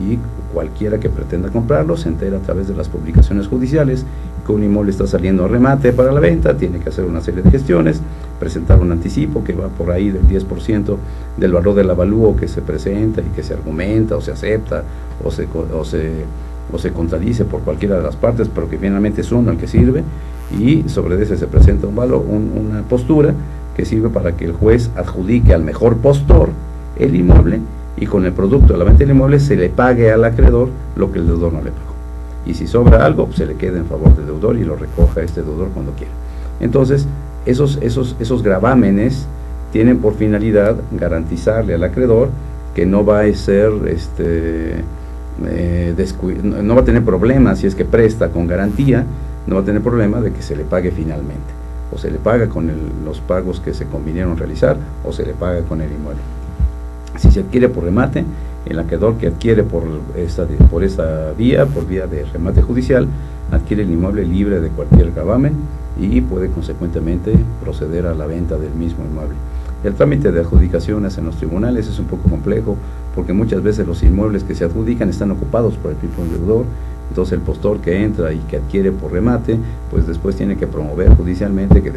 y cualquiera que pretenda comprarlo se entera a través de las publicaciones judiciales que un inmueble está saliendo a remate para la venta, tiene que hacer una serie de gestiones, presentar un anticipo que va por ahí del 10% del valor del avalúo que se presenta y que se argumenta o se acepta o se contradice por cualquiera de las partes, pero que finalmente es uno el que sirve, y sobre ese se presenta un valor, una postura que sirve para que el juez adjudique al mejor postor el inmueble, y con el producto de la venta del inmueble se le pague al acreedor lo que el deudor no le pagó, y si sobra algo pues se le quede en favor del deudor y lo recoja este deudor cuando quiera. Entonces esos gravámenes tienen por finalidad garantizarle al acreedor que no va a ser no va a tener problemas si es que presta con garantía, no va a tener problema de que se le pague finalmente, o se le paga con los pagos que se convinieron realizar, o se le paga con el inmueble. Si se adquiere por remate, el acreedor que adquiere por vía de remate judicial, adquiere el inmueble libre de cualquier gravamen y puede consecuentemente proceder a la venta del mismo inmueble. El trámite de adjudicaciones en los tribunales es un poco complejo, porque muchas veces los inmuebles que se adjudican están ocupados por el mismo deudor. Entonces el postor que entra y que adquiere por remate, pues después tiene que promover judicialmente que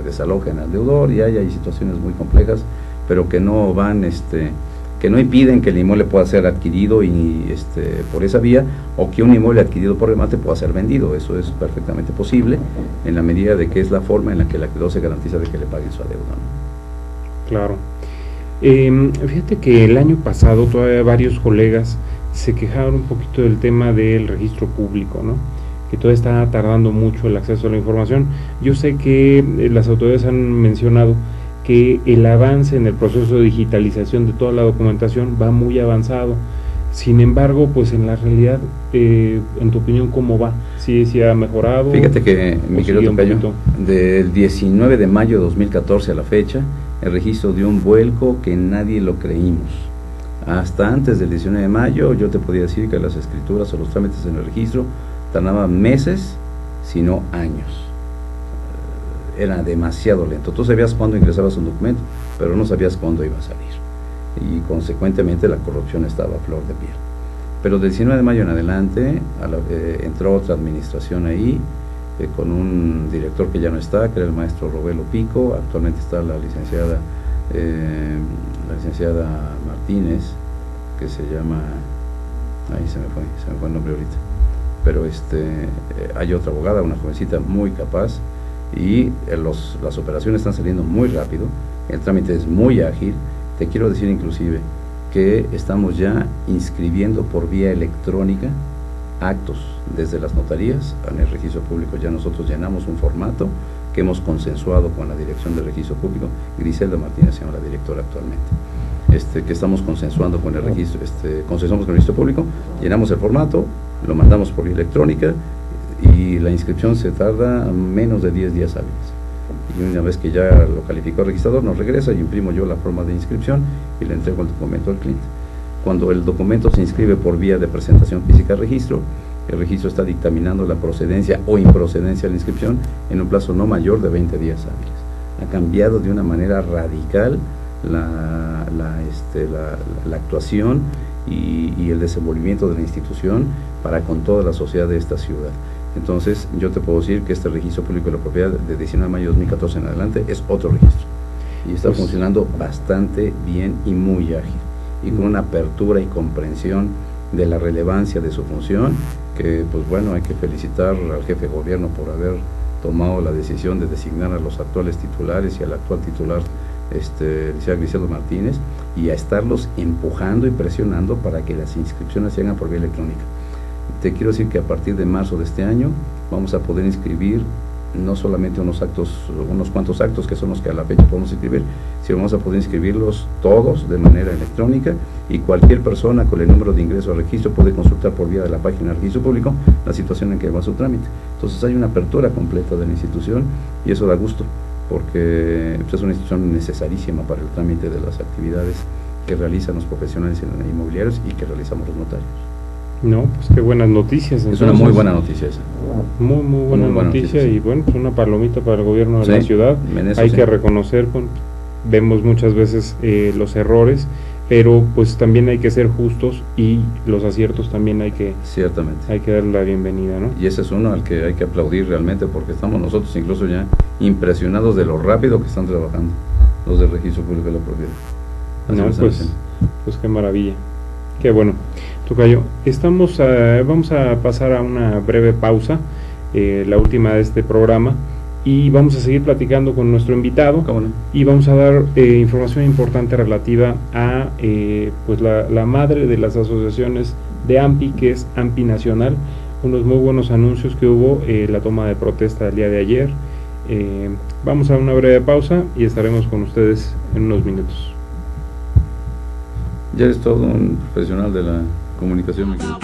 desalojen al deudor, y hay situaciones muy complejas, pero que no van, que no impiden que el inmueble pueda ser adquirido y por esa vía, o que un inmueble adquirido por remate pueda ser vendido. Eso es perfectamente posible, en la medida de que es la forma en la que el acreedor se garantiza de que le paguen su adeudo, ¿no? Claro. Fíjate que el año pasado todavía varios colegas se quejaron un poquito del tema del registro público, ¿no? Que todavía está tardando mucho el acceso a la información. Yo sé que las autoridades han mencionado que el avance en el proceso de digitalización de toda la documentación va muy avanzado. Sin embargo, pues en la realidad, en tu opinión, ¿cómo va? ¿Sí ha mejorado? Fíjate que, mi querido tocayo, del 19 de mayo de 2014 a la fecha, el registro dio un vuelco que nadie lo creímos. Hasta antes del 19 de mayo, yo te podía decir que las escrituras o los trámites en el registro tardaban meses, si no años. Era demasiado lento. Tú sabías cuándo ingresabas un documento, pero no sabías cuándo iba a salir, y consecuentemente la corrupción estaba a flor de piel. Pero del 19 de mayo en adelante entró otra administración ahí, con un director que ya no está, que era el maestro Robelo Pico. Actualmente está la licenciada Martínez, que se llama, ahí se me fue el nombre ahorita, pero hay otra abogada, una jovencita muy capaz, y las operaciones están saliendo muy rápido, el trámite es muy ágil. Te quiero decir inclusive que estamos ya inscribiendo por vía electrónica actos desde las notarías en el registro público. Ya nosotros llenamos un formato que hemos consensuado con la dirección del registro público. Griselda Martínez se llama la directora actualmente, que estamos consensuando con el registro, consensuamos con el registro público, llenamos el formato, lo mandamos por vía electrónica y la inscripción se tarda menos de 10 días hábiles. Y una vez que ya lo calificó el registrador, nos regresa y imprimo yo la forma de inscripción y le entrego el documento al cliente. Cuando el documento se inscribe por vía de presentación física al registro, el registro está dictaminando la procedencia o improcedencia de la inscripción en un plazo no mayor de 20 días hábiles. Ha cambiado de una manera radical la actuación y el desenvolvimiento de la institución para con toda la sociedad de esta ciudad. Entonces, yo te puedo decir que este registro público de la propiedad de 19 de mayo de 2014 en adelante es otro registro y está funcionando bastante bien y muy ágil y con una apertura y comprensión de la relevancia de su función, que pues bueno, hay que felicitar al jefe de gobierno por haber tomado la decisión de designar a los actuales titulares y al actual titular, licenciado Griselda Martínez, y a estarlos empujando y presionando para que las inscripciones se hagan por vía electrónica. Te quiero decir que a partir de marzo de este año vamos a poder inscribir no solamente unos cuantos actos que son los que a la fecha podemos inscribir, sino vamos a poder inscribirlos todos de manera electrónica y cualquier persona con el número de ingreso al registro puede consultar por vía de la página del registro público la situación en que va su trámite. Entonces hay una apertura completa de la institución y eso da gusto porque es una institución necesarísima para el trámite de las actividades que realizan los profesionales inmobiliarios y que realizamos los notarios. No, pues qué buenas noticias. Entonces, es una muy buena noticia esa. Muy buena noticia y bueno, pues una palomita para el gobierno de la ciudad. Hay que reconocer, vemos muchas veces los errores, pero pues también hay que ser justos y los aciertos también hay que darle la bienvenida, ¿no? Y ese es uno al que hay que aplaudir realmente porque estamos nosotros incluso ya impresionados de lo rápido que están trabajando los del registro público de la propiedad. Pues qué maravilla. Qué bueno. Tocayo, vamos a pasar a una breve pausa, la última de este programa, y vamos a seguir platicando con nuestro invitado. ¿Cómo no? Y vamos a dar información importante relativa a pues la madre de las asociaciones de AMPI, que es AMPI Nacional, unos muy buenos anuncios que hubo, la toma de protesta el día de ayer. Vamos a una breve pausa y estaremos con ustedes en unos minutos. Ya eres todo un profesional de la comunicación, mi querido.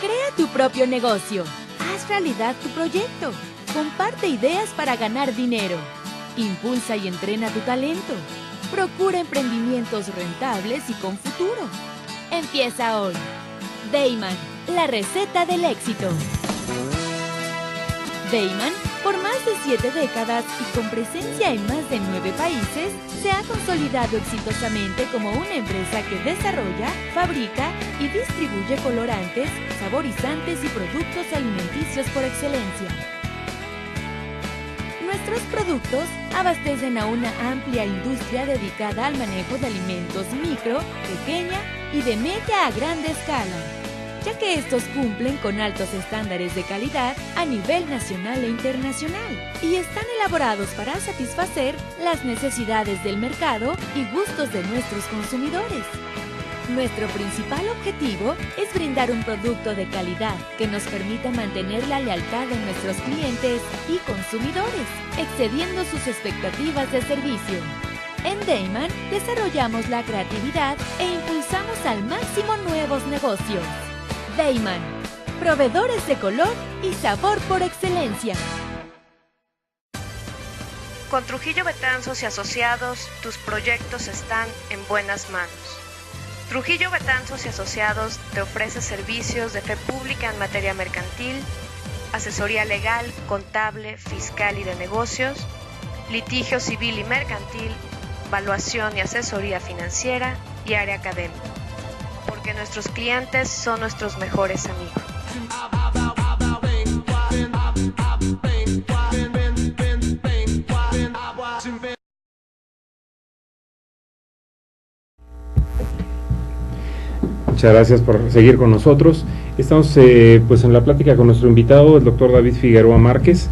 Crea tu propio negocio. Haz realidad tu proyecto. Comparte ideas para ganar dinero. Impulsa y entrena tu talento. Procura emprendimientos rentables y con futuro. Empieza hoy. Dayman, la receta del éxito. Dayman, por más de 7 décadas y con presencia en más de 9 países, se ha consolidado exitosamente como una empresa que desarrolla, fabrica y distribuye colorantes, saborizantes y productos alimenticios por excelencia. Nuestros productos abastecen a una amplia industria dedicada al manejo de alimentos micro, pequeña y de media a grande escala, ya que estos cumplen con altos estándares de calidad a nivel nacional e internacional y están elaborados para satisfacer las necesidades del mercado y gustos de nuestros consumidores. Nuestro principal objetivo es brindar un producto de calidad que nos permita mantener la lealtad de nuestros clientes y consumidores, excediendo sus expectativas de servicio. En Dayman desarrollamos la creatividad e impulsamos al máximo nuevos negocios. Dayman, proveedores de color y sabor por excelencia. Con Trujillo Betanzos y Asociados, tus proyectos están en buenas manos. Trujillo Betanzos y Asociados te ofrece servicios de fe pública en materia mercantil, asesoría legal, contable, fiscal y de negocios, litigio civil y mercantil, valuación y asesoría financiera y área académica. Porque nuestros clientes son nuestros mejores amigos. Muchas gracias por seguir con nosotros. Estamos pues en la plática con nuestro invitado, el doctor David Figueroa Márquez.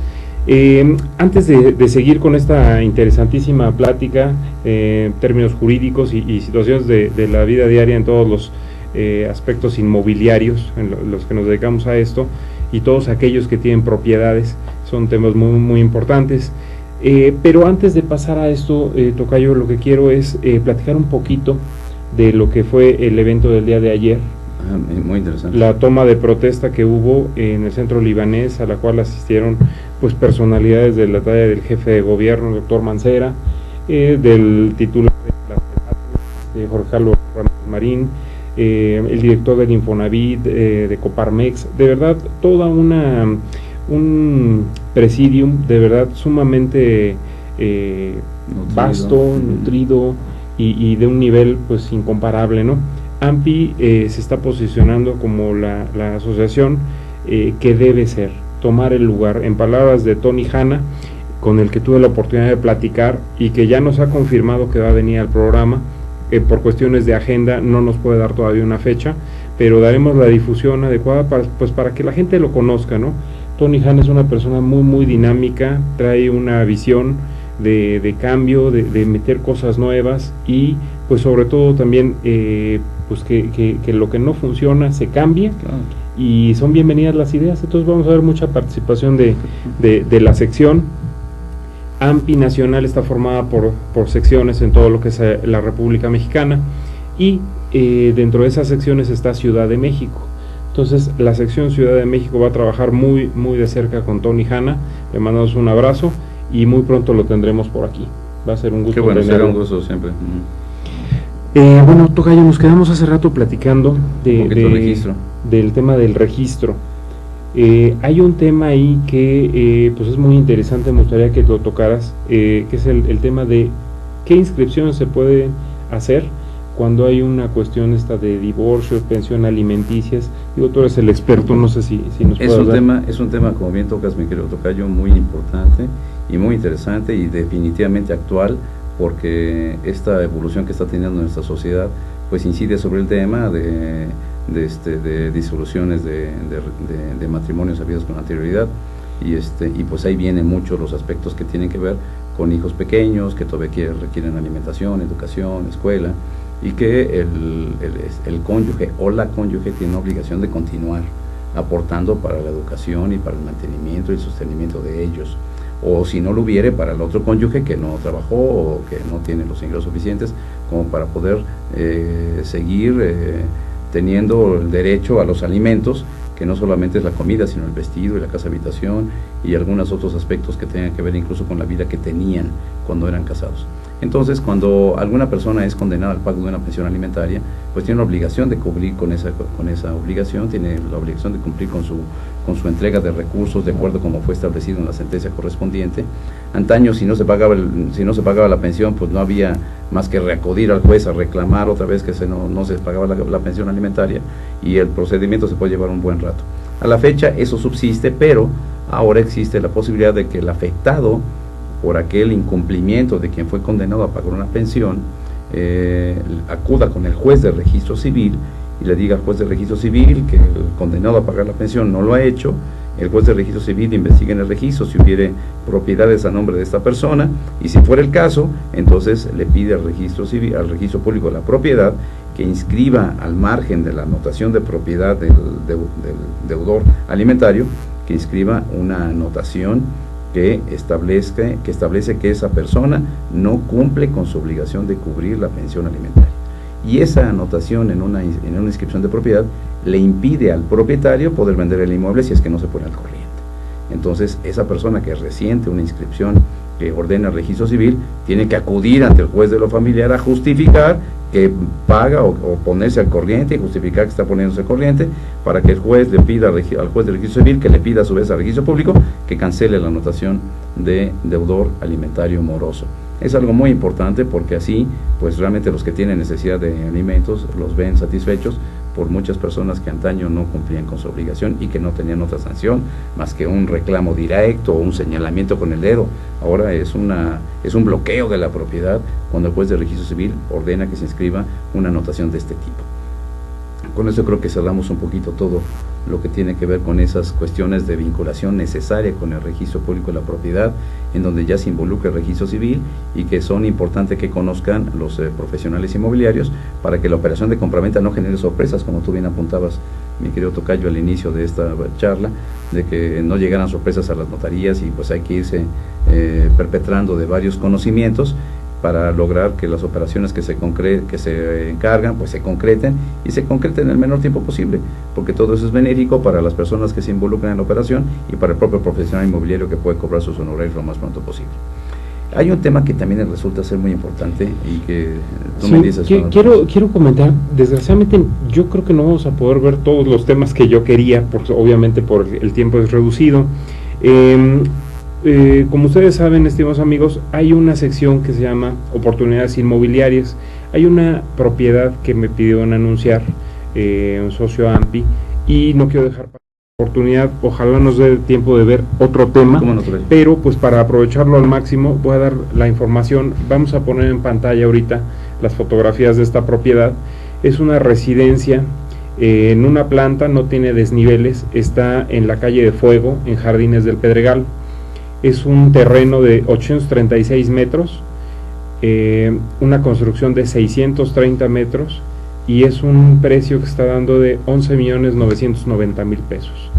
Antes de seguir con esta interesantísima plática, términos jurídicos y situaciones de la vida diaria en todos los aspectos inmobiliarios en los que nos dedicamos a esto, y todos aquellos que tienen propiedades, son temas muy, muy importantes. Pero antes de pasar a esto, tocayo, lo que quiero es platicar un poquito de lo que fue el evento del día de ayer. Muy interesante. La toma de protesta que hubo en el centro libanés, a la cual asistieron pues personalidades de la talla del jefe de gobierno, el doctor Mancera, del titular de Jorge Carlos Ramírez Marín, el director del Infonavit, de Coparmex, de verdad toda un presidium de verdad sumamente vasto, nutrido y de un nivel pues incomparable, ¿no? AMPI se está posicionando como la asociación que debe ser, tomar el lugar, en palabras de Tony Hanna, con el que tuve la oportunidad de platicar y que ya nos ha confirmado que va a venir al programa. Por cuestiones de agenda no nos puede dar todavía una fecha, pero daremos la difusión adecuada para que la gente lo conozca, ¿no? Tony Hanna es una persona muy, muy dinámica, trae una visión de cambio, de meter cosas nuevas y pues sobre todo también pues que lo que no funciona se cambie. Claro. Y son bienvenidas las ideas. Entonces vamos a ver mucha participación de la sección. AMPI Nacional está formada por secciones en todo lo que es la República Mexicana, y dentro de esas secciones está Ciudad de México. Entonces la sección Ciudad de México va a trabajar muy, muy de cerca con Tony Hanna. Le mandamos un abrazo y muy pronto lo tendremos por aquí. Va a ser un gusto. Qué bueno, tenerlo. será un gusto siempre. Bueno, tocayo, nos quedamos hace rato platicando registro. del tema del registro. Hay un tema ahí que pues es muy interesante, me gustaría que lo tocaras, que es el tema de qué inscripciones se puede hacer cuando hay una cuestión esta de divorcio, pensión alimenticias. Digo, tú eres el experto, no sé si nos puedes dar. Es un tema, como bien tocas, mi querido tocayo, muy importante y muy interesante y definitivamente actual, porque esta evolución que está teniendo nuestra sociedad pues incide sobre el tema de disoluciones de matrimonios habidos con anterioridad, y pues ahí vienen muchos los aspectos que tienen que ver con hijos pequeños que todavía requieren alimentación, educación, escuela, y que el cónyuge o la cónyuge tiene obligación de continuar aportando para la educación y para el mantenimiento y el sostenimiento de ellos, o si no lo hubiere, para el otro cónyuge que no trabajó o que no tiene los ingresos suficientes como para poder seguir teniendo el derecho a los alimentos, que no solamente es la comida, sino el vestido y la casa habitación y algunos otros aspectos que tengan que ver incluso con la vida que tenían cuando eran casados. Entonces, cuando alguna persona es condenada al pago de una pensión alimentaria, pues tiene la obligación de cumplir con esa obligación, tiene la obligación de cumplir con su entrega de recursos de acuerdo como fue establecido en la sentencia correspondiente. Antaño, si no se pagaba la pensión, pues no había más que acudir al juez a reclamar otra vez que no se pagaba la pensión alimentaria, y el procedimiento se puede llevar un buen rato. A la fecha eso subsiste, pero ahora existe la posibilidad de que el afectado por aquel incumplimiento de quien fue condenado a pagar una pensión, acuda con el juez de registro civil y le diga al juez de registro civil que el condenado a pagar la pensión no lo ha hecho. El juez de registro civil investiga en el registro si hubiere propiedades a nombre de esta persona, y si fuera el caso, entonces le pide al registro civil, al registro público de la propiedad, que inscriba al margen de la anotación de propiedad del deudor alimentario, que inscriba una anotación que establece que esa persona no cumple con su obligación de cubrir la pensión alimentaria. Y esa anotación en una inscripción de propiedad le impide al propietario poder vender el inmueble si es que no se pone al corriente. Entonces, esa persona que resiente una inscripción que ordena el registro civil tiene que acudir ante el juez de lo familiar a justificar que paga o ponerse al corriente, y justificar que está poniéndose al corriente, para que el juez le pida al juez de registro civil, que le pida a su vez al registro público, que cancele la anotación de deudor alimentario moroso. Es algo muy importante, porque así pues realmente los que tienen necesidad de alimentos los ven satisfechos por muchas personas que antaño no cumplían con su obligación y que no tenían otra sanción más que un reclamo directo o un señalamiento con el dedo. Ahora es un bloqueo de la propiedad cuando el juez de registro civil ordena que se inscriba una anotación de este tipo. Con eso creo que cerramos un poquito todo lo que tiene que ver con esas cuestiones de vinculación necesaria con el registro público de la propiedad, en donde ya se involucra el registro civil y que son importantes que conozcan los profesionales inmobiliarios para que la operación de compraventa no genere sorpresas, como tú bien apuntabas, mi querido tocayo, al inicio de esta charla, de que no llegaran sorpresas a las notarías y pues hay que irse perpetrando de varios conocimientos para lograr que las operaciones que se encargan, pues se concreten y se concreten en el menor tiempo posible, porque todo eso es benéfico para las personas que se involucran en la operación y para el propio profesional inmobiliario que puede cobrar sus honorarios lo más pronto posible. Hay un tema que también resulta ser muy importante y que tú me dices. Quiero comentar, desgraciadamente yo creo que no vamos a poder ver todos los temas que yo quería, porque obviamente por el tiempo es reducido. Como ustedes saben, estimados amigos, hay una sección que se llama oportunidades inmobiliarias. Hay una propiedad que me pidieron anunciar un socio AMPI y no quiero dejar pasar la oportunidad. Ojalá nos dé tiempo de ver otro tema, pero pues para aprovecharlo al máximo voy a dar la información. Vamos a poner en pantalla ahorita las fotografías de esta propiedad. Es una residencia en una planta, no tiene desniveles, está en la calle de Fuego, en Jardines del Pedregal. Es un terreno de 836 metros, una construcción de 630 metros y es un precio que está dando de 11.990.000 pesos.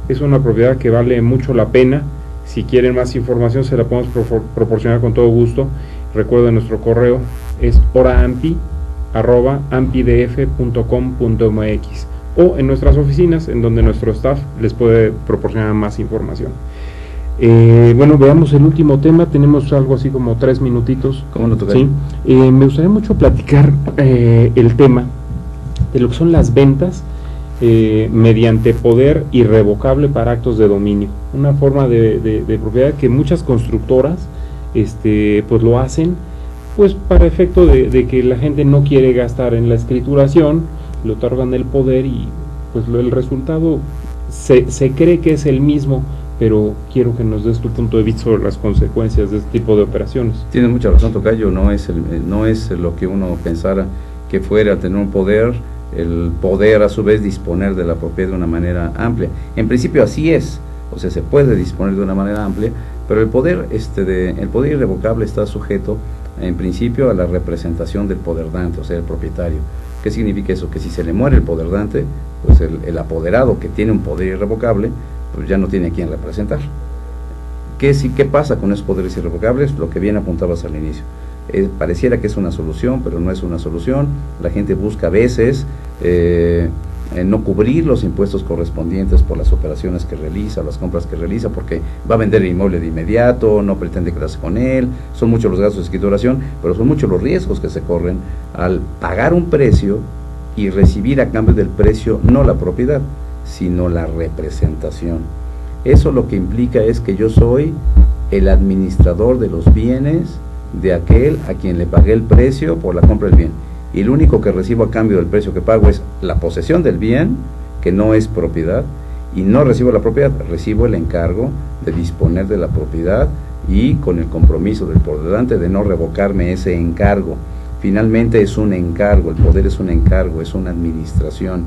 Es una propiedad que vale mucho la pena. Si quieren más información se la podemos proporcionar con todo gusto. Recuerden, nuestro correo es horaampi@ampidf.com.mx o en nuestras oficinas, en donde nuestro staff les puede proporcionar más información. Bueno, veamos el último tema. Tenemos algo así como 3 minutitos. ¿Cómo no toca? Sí. Me gustaría mucho platicar el tema de lo que son las ventas mediante poder irrevocable para actos de dominio. Una forma de propiedad que muchas constructoras pues lo hacen pues para efecto de que la gente no quiere gastar en la escrituración, le otorgan el poder y pues el resultado se cree que es el mismo, pero quiero que nos des tu punto de vista sobre las consecuencias de este tipo de operaciones. Tienes mucha razón, tocayo, no es lo que uno pensara que fuera tener un poder, el poder a su vez disponer de la propiedad de una manera amplia. En principio así es, o sea, se puede disponer de una manera amplia, pero el poder irrevocable está sujeto en principio a la representación del poderdante, o sea, el propietario. ¿Qué significa eso? Que si se le muere el poderdante, pues el apoderado que tiene un poder irrevocable, pues ya no tiene a quién representar. ¿Qué pasa con esos poderes irrevocables? Lo que bien apuntabas al inicio. Pareciera que es una solución, pero no es una solución. La gente busca a veces no cubrir los impuestos correspondientes por las operaciones que realiza, las compras que realiza, porque va a vender el inmueble de inmediato, no pretende quedarse con él. Son muchos los gastos de escrituración, pero son muchos los riesgos que se corren al pagar un precio y recibir a cambio del precio no la propiedad, sino la representación. Eso lo que implica es que yo soy el administrador de los bienes de aquel a quien le pagué el precio por la compra del bien, y lo único que recibo a cambio del precio que pago es la posesión del bien, que no es propiedad, y no recibo la propiedad, recibo el encargo de disponer de la propiedad y con el compromiso del poderdante de no revocarme ese encargo. Finalmente es un encargo, el poder es un encargo, es una administración.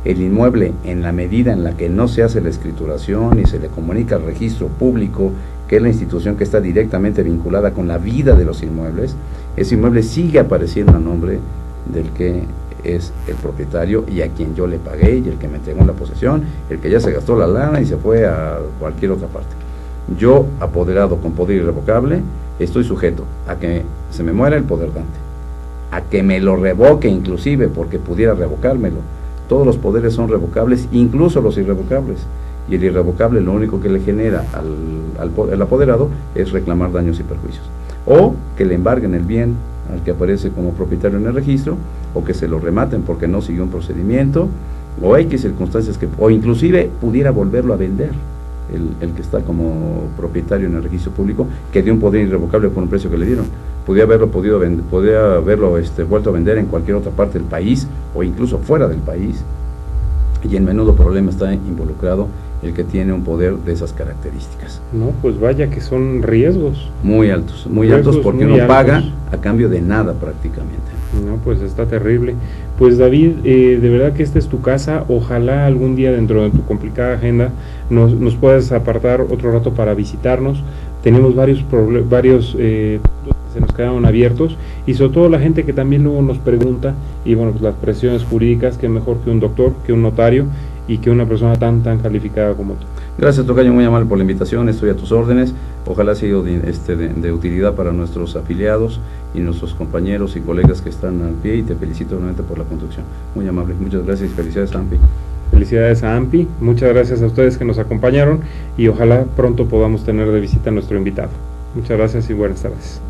El inmueble, en la medida en la que no se hace la escrituración y se le comunica al registro público, que es la institución que está directamente vinculada con la vida de los inmuebles, ese inmueble sigue apareciendo a nombre del que es el propietario y a quien yo le pagué y el que me entregó la posesión, el que ya se gastó la lana y se fue a cualquier otra parte. Yo, apoderado con poder irrevocable, estoy sujeto a que se me muera el poderdante, a que me lo revoque inclusive, porque pudiera revocármelo. Todos los poderes son revocables, incluso los irrevocables, y el irrevocable lo único que le genera al apoderado es reclamar daños y perjuicios, o que le embarguen el bien al que aparece como propietario en el registro, o que se lo rematen porque no siguió un procedimiento, o hay circunstancias o inclusive pudiera volverlo a vender el que está como propietario en el registro público, que dio un poder irrevocable por un precio que le dieron. Podría haberlo vuelto a vender en cualquier otra parte del país o incluso fuera del país, y en menudo problema está involucrado el que tiene un poder de esas características. No, pues vaya que son riesgos. Muy altos porque uno paga a cambio de nada prácticamente. No, pues está terrible. Pues David, de verdad que esta es tu casa. Ojalá algún día dentro de tu complicada agenda nos puedas apartar otro rato para visitarnos. Tenemos varios que se nos quedaron abiertos, y sobre todo la gente que también luego nos pregunta, y bueno, pues las presiones jurídicas, que mejor que un doctor, que un notario y que una persona tan calificada como tú. Gracias, tocayo, muy amable por la invitación, estoy a tus órdenes. Ojalá sea de utilidad para nuestros afiliados y nuestros compañeros y colegas que están al pie, y te felicito nuevamente por la conducción. Muy amable, muchas gracias y felicidades a AMPI. Felicidades a AMPI, muchas gracias a ustedes que nos acompañaron, y ojalá pronto podamos tener de visita a nuestro invitado. Muchas gracias y buenas tardes.